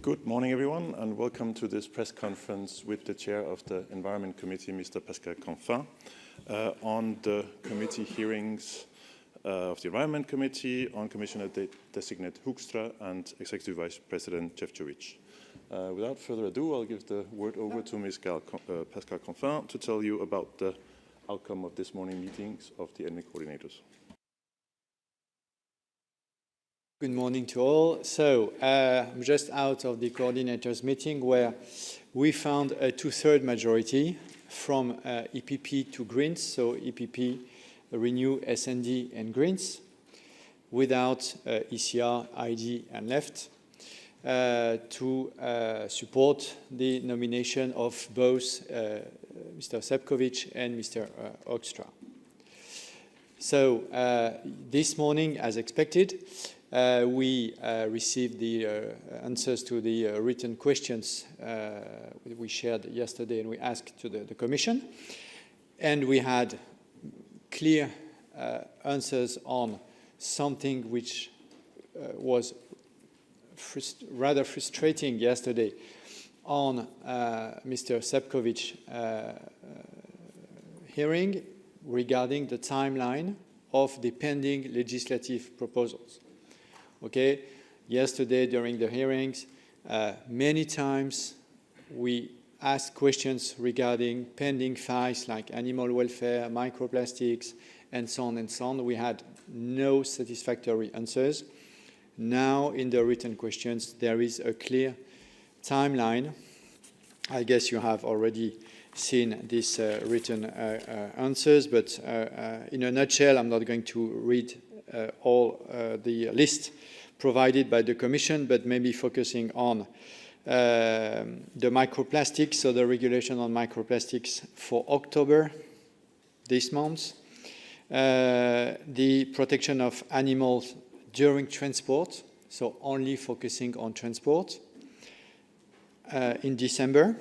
Good morning, everyone, and welcome to this press conference with the chair of the Environment Committee, Mr. Pascal CANFIN, on the committee hearings of the Environment Committee on Commissioner-designate HOEKSTRA and Executive Vice President CEFČOVIČ. Without further ado, I'll give the word over to Ms. Pascal CANFIN to tell you about the outcome of this morning meetings of the ENVI coordinators. Good morning to all. So I'm just out of the coordinators meeting where we found a two-thirds majority from EPP to Greens, so EPP, Renew, SND and Greens, without ECR, ID and Left, to support the nomination of both Mr. CEFČOVIČ and Mr. HOEKSTRA. So this morning, as expected, we received the answers to the written questions we shared yesterday and we asked to the Commission. And we had clear answers on something which was rather frustrating yesterday on Mr. CEFČOVIČ hearing regarding the timeline of the pending legislative proposals. Okay, yesterday during the hearings, many times we asked questions regarding pending files like animal welfare, microplastics, and so on and so on. We had no satisfactory answers. Now, in the written questions, there is a clear timeline. I guess you have already seen these written answers, but in a nutshell, I'm not going to read all the list provided by the Commission, but maybe focusing on the microplastics, so the regulation on microplastics for October this month, the protection of animals during transport, so only focusing on transport, in December,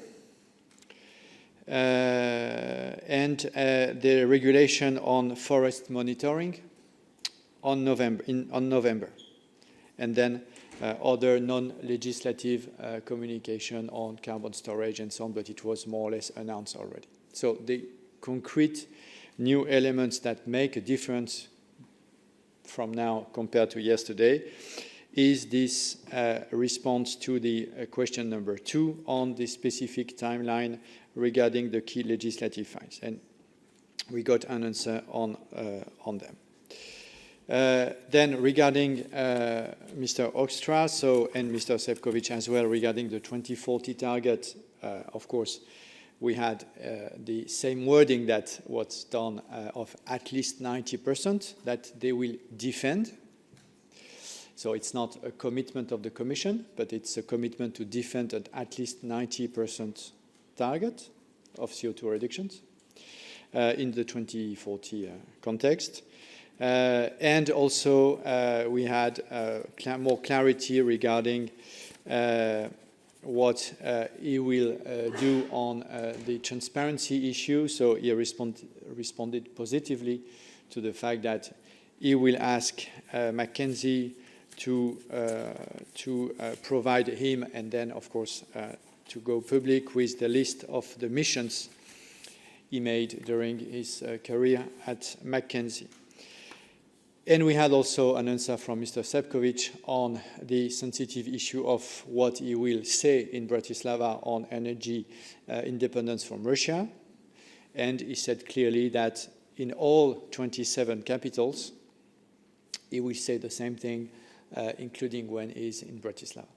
and the regulation on forest monitoring on November. And then other non-legislative communication on carbon storage and so on, but it was more or less announced already. So the concrete new elements that make a difference from now compared to yesterday is this response to the question number 2 on the specific timeline regarding the key legislative files. And we got an answer on them. Then regarding Mr. HOEKSTRA and Mr. CEFČOVIČ as well regarding the 2040 target, of course, we had the same wording that was done of at least 90% that they will defend. So it's not a commitment of the Commission, but it's a commitment to defend at least 90% target of CO2 reductions in the 2040 context. And also we had more clarity regarding what he will do on the transparency issue. So he responded positively to the fact that he will ask McKinsey to provide him and then, of course, to go public with the list of the missions he made during his career at McKinsey. And we had also an answer from Mr. CEFČOVIČ on the sensitive issue of what he will say in Bratislava on energy independence from Russia. And he said clearly that in all 27 capitals, he will say the same thing, including when he's in Bratislava.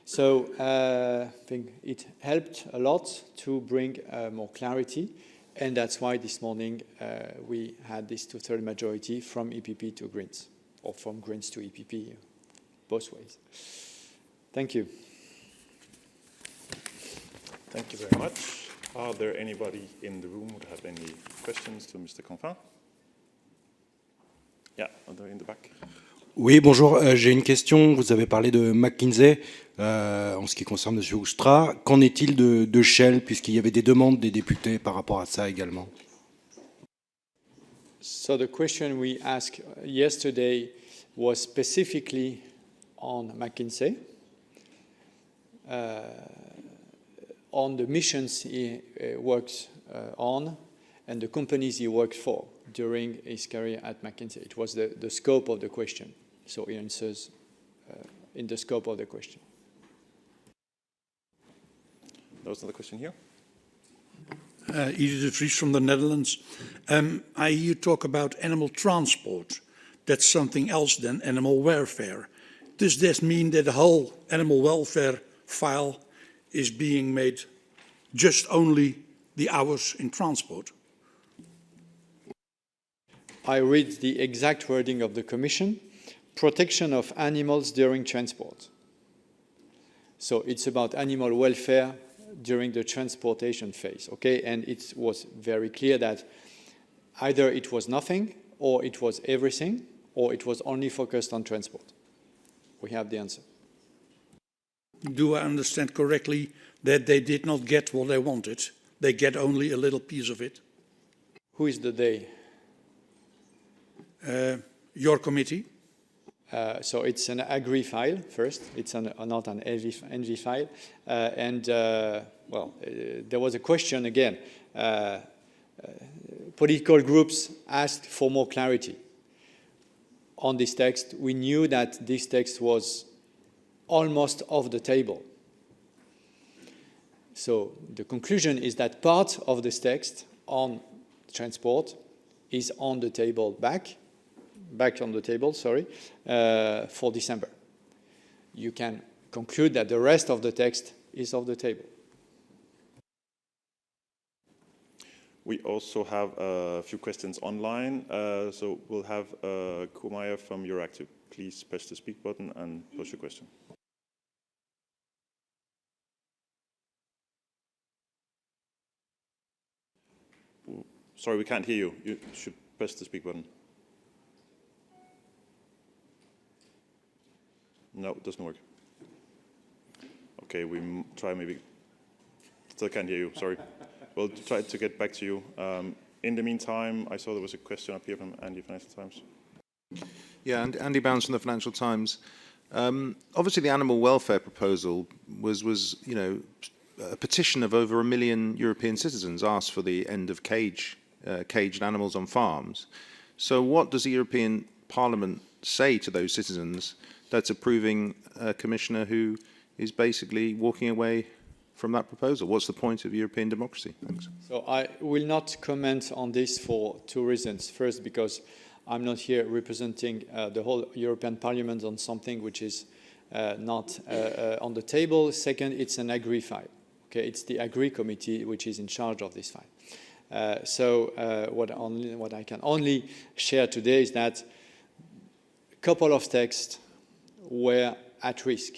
So I think it helped a lot to bring more clarity. And that's why this morning we had this two-thirds majority from EPP to Greens, or from Greens to EPP, both ways. Thank you. Thank you very much. Are there anybody in the room who would have any questions to Mr. CANFIN? Yeah, in the back. Oui, bonjour. J'ai une question. Vous avez parlé de McKinsey en ce qui concerne M. HOEKSTRA. Qu'en est-il de Shell, puisqu'il y avait des demandes des députés par rapport à ça également? So the question we asked yesterday was specifically on McKinsey. on the missions he works on and the companies he worked for during his career at McKinsey. It was the scope of the question. So he answers in the scope of the question. There was another question here. Edith de Vries from the Netherlands. I hear you talk about animal transport. That's something else than animal welfare. Does this mean that the whole animal welfare file is being made just only the hours in transport? I read the exact wording of the Commission: protection of animals during transport. So it's about animal welfare during the transportation phase, okay? And it was very clear that either it was nothing, or it was everything, or it was only focused on transport. We have the answer. Do I understand correctly that they did not get what they wanted? They get only a little piece of it? Who is the they? Your committee? So it's an agri file first. It's not an ENVI file. There was a question again. Political groups asked for more clarity on this text. We knew that this text was almost off the table. So the conclusion is that part of this text on transport is on the table back on the table, sorry, for December. You can conclude that the rest of the text is off the table. We also have a few questions online, so we'll have Kumaya from Euroact to please press the speak button and post your question. Sorry, we can't hear you. You should press the speak button. No, it doesn't work. Okay, we try maybe. Still can't hear you, sorry. We'll try to get back to you. In the meantime, I saw there was a question up here from Andy, Financial Times. Yeah, and Andy Bounds from the Financial Times. Obviously, the animal welfare proposal was a petition of over 1 million European citizens asked for the end of caged animals on farms. So what does the European Parliament say to those citizens that's approving a commissioner who is basically walking away from that proposal? What's the point of European democracy? Thanks. So I will not comment on this for two reasons. First, because I'm not here representing the whole European Parliament on something which is not on the table. Second, it's an agri file. Okay, it's the agri committee which is in charge of this file. What I can only share today is that a couple of texts were at risk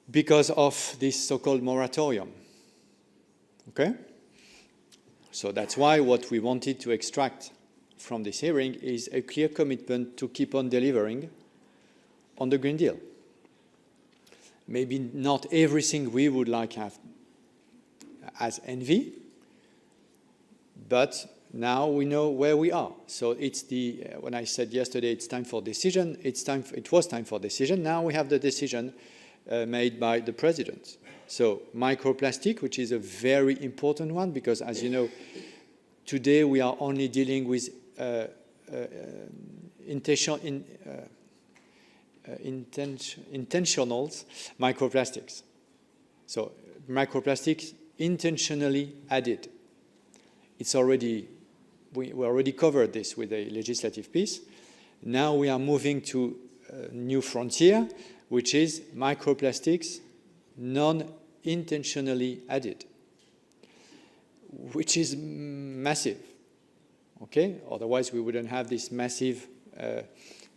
because of this so-called moratorium. Okay? So that's why what we wanted to extract from this hearing is a clear commitment to keep on delivering on the Green Deal. Maybe not everything we would like to have as ENVI, but now we know where we are. So it's when I said yesterday it's time for decision, it was time for decision. Now we have the decision made by the President. So microplastic, which is a very important one, because as you know, today we are only dealing with intentional microplastics. So microplastics intentionally added. It's already, we already covered this with a legislative piece. Now we are moving to a new frontier, which is microplastics non-intentionally added, which is massive, okay? Otherwise we wouldn't have this massive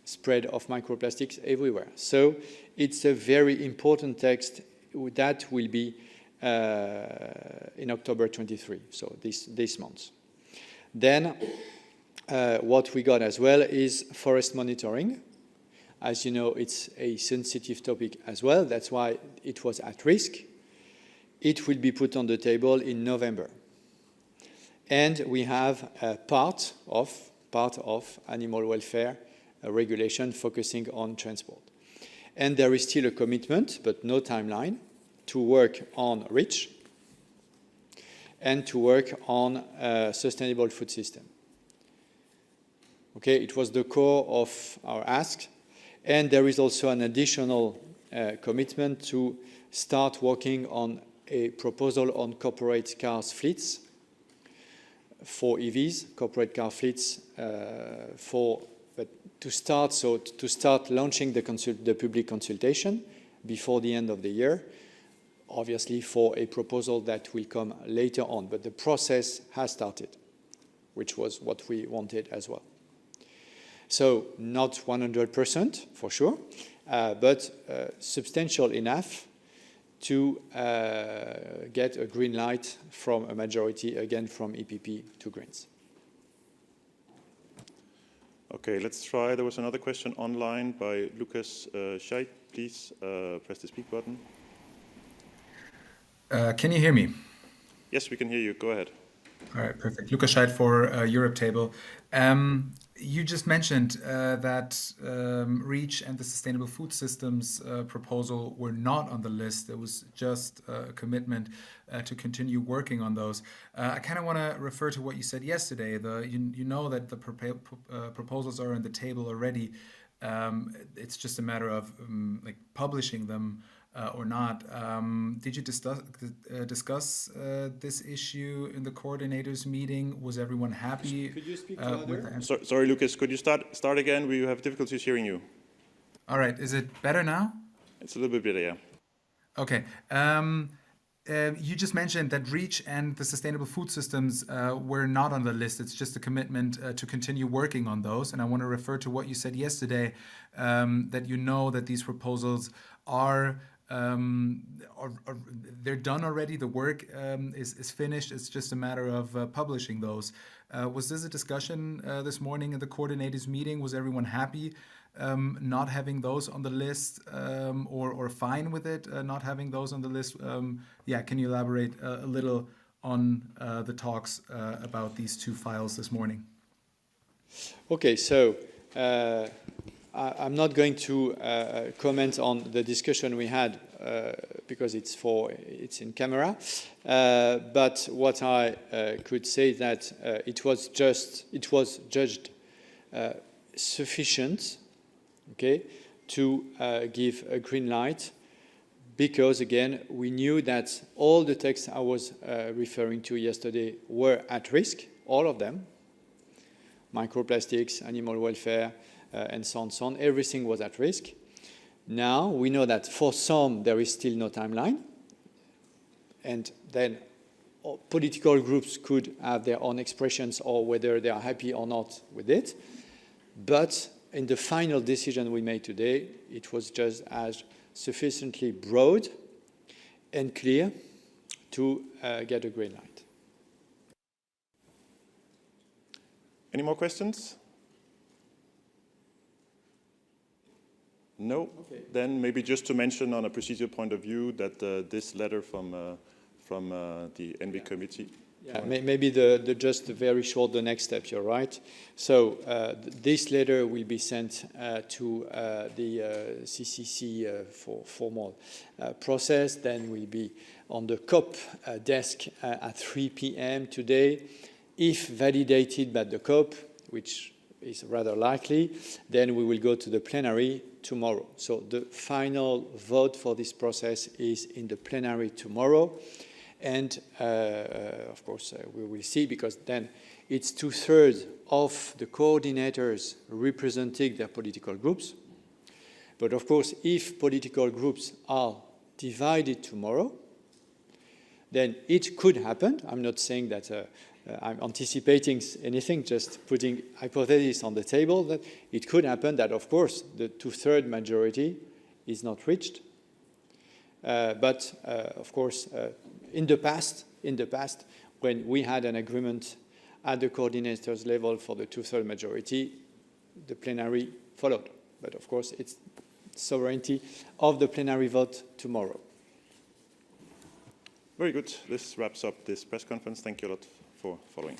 spread of microplastics everywhere. So it's a very important text that will be in October 23, so this month. Then what we got as well is forest monitoring. As you know, it's a sensitive topic as well. That's why it was at risk. It will be put on the table in November. And we have a part of animal welfare regulation focusing on transport. And there is still a commitment, but no timeline, to work on REACH and to work on a sustainable food system. Okay, it was the core of our ask. And there is also an additional commitment to start working on a proposal on corporate cars fleets for EVs, corporate car fleets to start launching the public consultation before the end of the year, obviously for a proposal that will come later on. But the process has started, which was what we wanted as well. So not 100% for sure, but substantial enough to get a green light from a majority, again from EPP to Greens. Okay, let's try. There was another question online by Lucas Scheidt. Please press the speak button. Can you hear me? Yes, we can hear you. Go ahead. All right, perfect. Lucas Scheidt for Europe Table. You just mentioned that REACH and the Sustainable Food Systems proposal were not on the list. There was just a commitment to continue working on those. I kind of want to refer to what you said yesterday. You know that the proposals are on the table already. It's just a matter of like publishing them or not. Did you discuss this issue in the coordinators meeting? Was everyone happy? Could you speak louder? Sorry, Lucas, could you start again? We have difficulties hearing you. All right, is it better now? It's a little bit better, yeah. Okay. You just mentioned that REACH and the Sustainable Food Systems were not on the list. It's just a commitment to continue working on those. And I want to refer to what you said yesterday, that you know that these proposals are they're done already. The work is finished. It's just a matter of publishing those. Was this a discussion this morning in the coordinators meeting? Was everyone happy not having those on the list or fine with it not having those on the list? Yeah, can you elaborate a little on the talks about these two files this morning? Okay, so I'm not going to comment on the discussion we had because it's in camera. But what I could say is that it was judged sufficient, okay, to give a green light, because again we knew that all the texts I was referring to yesterday were at risk, all of them, microplastics, animal welfare, and so on, everything was at risk. Now we know that for some there is still no timeline, and then political groups could have their own expressions or whether they are happy or not with it. But in the final decision we made today, it was just as sufficiently broad and clear to get a green light. Any more questions? No? Okay. Then maybe just to mention on a procedure point of view that this letter from the ENVI committee. Yeah, maybe just very short, the next step, you're right. So this letter will be sent to the CCC for formal process, then will be on the COP desk at 3 p.m. today. If validated by the COP, which is rather likely, then we will go to the plenary tomorrow. So the final vote for this process is in the plenary tomorrow. And of course, we will see, because then it's 2/3 of the coordinators representing their political groups. But of course, if political groups are divided tomorrow, then it could happen. I'm not saying that I'm anticipating anything, just putting hypotheses on the table, that it could happen that, of course, the 2/3 majority is not reached. But of course, in the past, when we had an agreement at the coordinators level for the 2/3 majority, the plenary followed. But of course, it's sovereignty of the plenary vote tomorrow. Very good. This wraps up this press conference. Thank you a lot for following.